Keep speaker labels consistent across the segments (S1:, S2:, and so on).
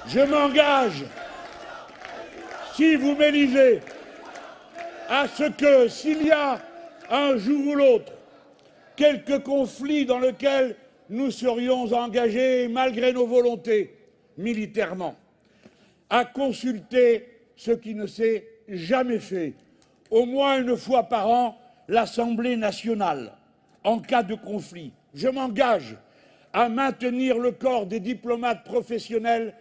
S1: Je m'engage, si vous m'élisez, à ce que, s'il y a un jour ou l'autre quelques conflits dans lesquels nous serions engagés, malgré nos volontés, militairement, à consulter ce qui ne s'est jamais fait, au moins une fois par an, l'Assemblée nationale, en cas de conflit. Je m'engage à maintenir le corps des diplomates professionnels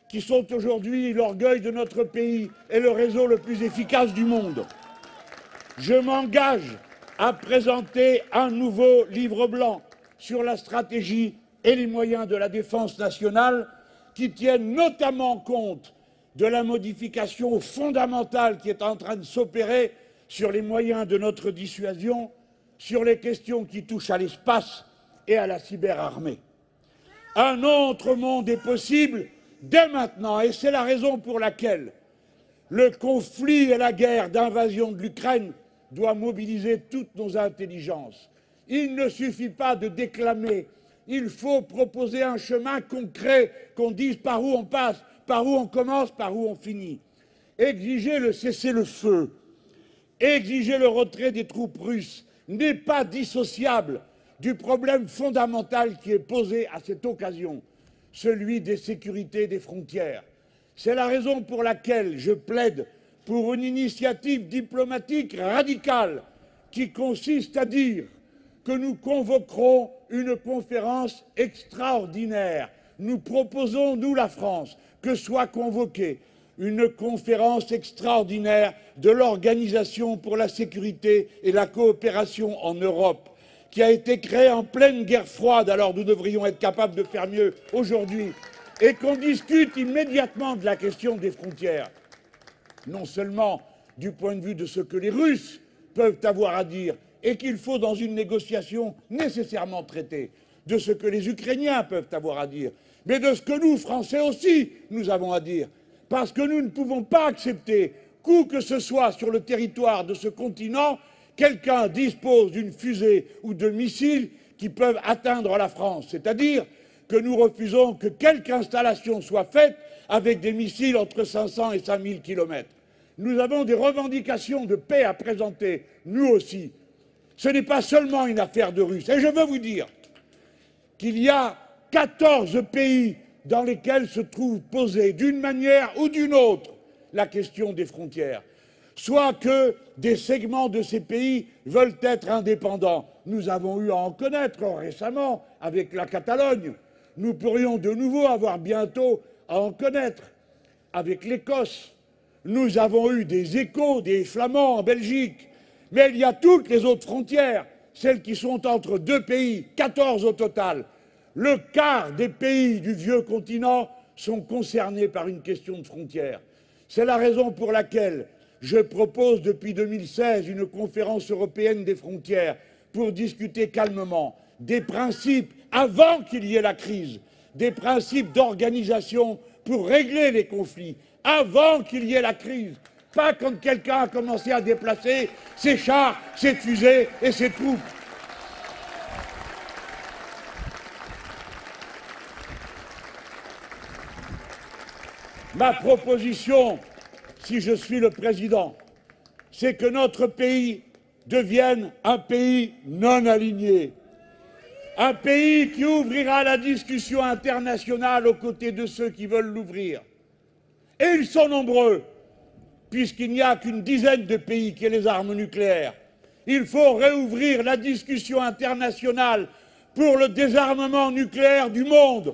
S1: qui sont aujourd'hui l'orgueil de notre pays et le réseau le plus efficace du monde. Je m'engage à présenter un nouveau livre blanc sur la stratégie et les moyens de la défense nationale qui tiennent notamment compte de la modification fondamentale qui est en train de s'opérer sur les moyens de notre dissuasion, sur les questions qui touchent à l'espace et à la cyberarmée. Un autre monde est possible dès maintenant, et c'est la raison pour laquelle le conflit et la guerre d'invasion de l'Ukraine doit mobiliser toutes nos intelligences. Il ne suffit pas de déclamer, il faut proposer un chemin concret, qu'on dise par où on passe, par où on commence, par où on finit. Exiger le cessez-le-feu, exiger le retrait des troupes russes n'est pas dissociable du problème fondamental qui est posé à cette occasion, celui des sécurités des frontières. C'est la raison pour laquelle je plaide pour une initiative diplomatique radicale qui consiste à dire que nous convoquerons une conférence extraordinaire. Nous proposons, nous la France, que soit convoquée une conférence extraordinaire de l'Organisation pour la sécurité et la coopération en Europe, qui a été créée en pleine guerre froide, alors nous devrions être capables de faire mieux aujourd'hui, et qu'on discute immédiatement de la question des frontières, non seulement du point de vue de ce que les Russes peuvent avoir à dire, et qu'il faut dans une négociation nécessairement traiter, de ce que les Ukrainiens peuvent avoir à dire, mais de ce que nous, Français aussi, nous avons à dire, parce que nous ne pouvons pas accepter qu'où que ce soit sur le territoire de ce continent, quelqu'un dispose d'une fusée ou de missiles qui peuvent atteindre la France. C'est-à-dire que nous refusons que quelque installation soit faite avec des missiles entre 500 et 5000 kilomètres. Nous avons des revendications de paix à présenter, nous aussi. Ce n'est pas seulement une affaire de Russes. Et je veux vous dire qu'il y a 14 pays dans lesquels se trouve posée, d'une manière ou d'une autre, la question des frontières. Soit que des segments de ces pays veulent être indépendants. Nous avons eu à en connaître récemment avec la Catalogne. Nous pourrions de nouveau avoir bientôt à en connaître avec l'Écosse. Nous avons eu des échos des Flamands en Belgique. Mais il y a toutes les autres frontières, celles qui sont entre deux pays, 14 au total. Le quart des pays du vieux continent sont concernés par une question de frontières. C'est la raison pour laquelle je propose depuis 2016 une conférence européenne des frontières pour discuter calmement des principes, avant qu'il y ait la crise, des principes d'organisation pour régler les conflits, avant qu'il y ait la crise, pas quand quelqu'un a commencé à déplacer ses chars, ses fusées et ses troupes. Ma proposition, si je suis le président, c'est que notre pays devienne un pays non aligné, un pays qui ouvrira la discussion internationale aux côtés de ceux qui veulent l'ouvrir. Et ils sont nombreux, puisqu'il n'y a qu'une dizaine de pays qui aient les armes nucléaires. Il faut réouvrir la discussion internationale pour le désarmement nucléaire du monde.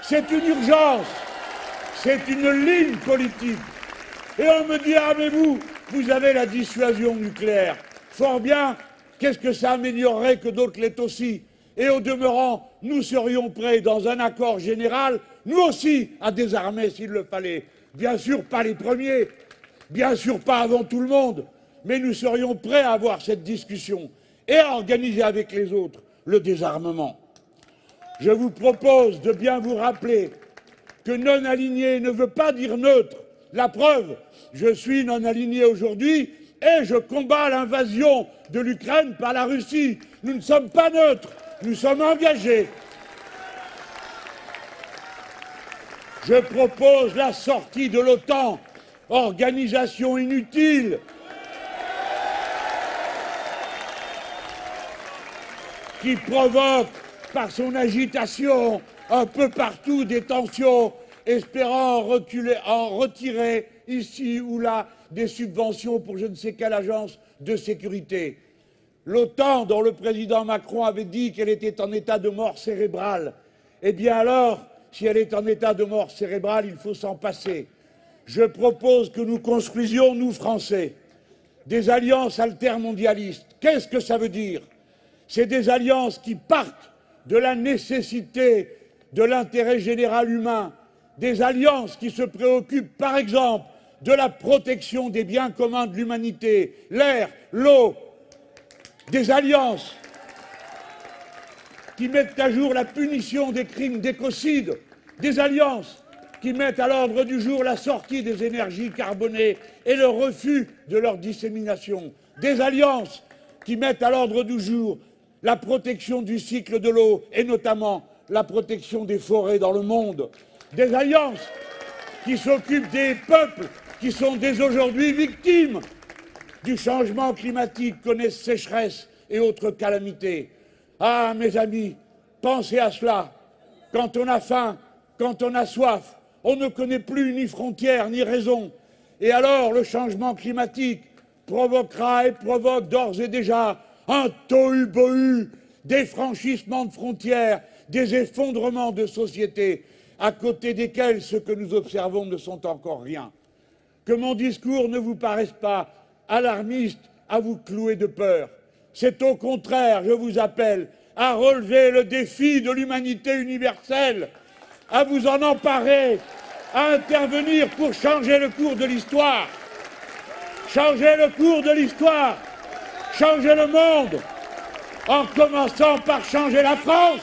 S1: C'est une urgence. C'est une ligne politique. Et on me dit, ah mais vous avez la dissuasion nucléaire. Fort bien, qu'est-ce que ça améliorerait que d'autres l'aient aussi? Et au demeurant, nous serions prêts, dans un accord général, nous aussi, à désarmer s'il le fallait. Bien sûr, pas les premiers, bien sûr pas avant tout le monde, mais nous serions prêts à avoir cette discussion et à organiser avec les autres le désarmement. Je vous propose de bien vous rappeler que non aligné ne veut pas dire neutre. La preuve, je suis non aligné aujourd'hui et je combats l'invasion de l'Ukraine par la Russie. Nous ne sommes pas neutres, nous sommes engagés. Je propose la sortie de l'OTAN, organisation inutile, qui provoque par son agitation un peu partout des tensions, espérant retirer ici ou là des subventions pour je ne sais quelle agence de sécurité. L'OTAN, dont le président Macron avait dit qu'elle était en état de mort cérébrale, eh bien alors, si elle est en état de mort cérébrale, il faut s'en passer. Je propose que nous construisions, nous Français, des alliances altermondialistes. Qu'est-ce que ça veut dire? C'est des alliances qui partent de la nécessité de l'intérêt général humain, des alliances qui se préoccupent, par exemple, de la protection des biens communs de l'humanité, l'air, l'eau, des alliances qui mettent à jour la punition des crimes d'écocide, des alliances qui mettent à l'ordre du jour la sortie des énergies carbonées et le refus de leur dissémination, des alliances qui mettent à l'ordre du jour la protection du cycle de l'eau et notamment la protection des forêts dans le monde, des alliances qui s'occupent des peuples qui sont dès aujourd'hui victimes du changement climatique, connaissent sécheresse et autres calamités. Ah, mes amis, pensez à cela. Quand on a faim, quand on a soif, on ne connaît plus ni frontières ni raison. Et alors, le changement climatique provoquera et provoque d'ores et déjà un tohu-bohu, des franchissements de frontières, des effondrements de sociétés, à côté desquels ce que nous observons ne sont encore rien. Que mon discours ne vous paraisse pas alarmiste, à vous clouer de peur. C'est au contraire, je vous appelle à relever le défi de l'humanité universelle, à vous en emparer, à intervenir pour changer le cours de l'histoire. Changer le cours de l'histoire, changer le monde, en commençant par changer la France.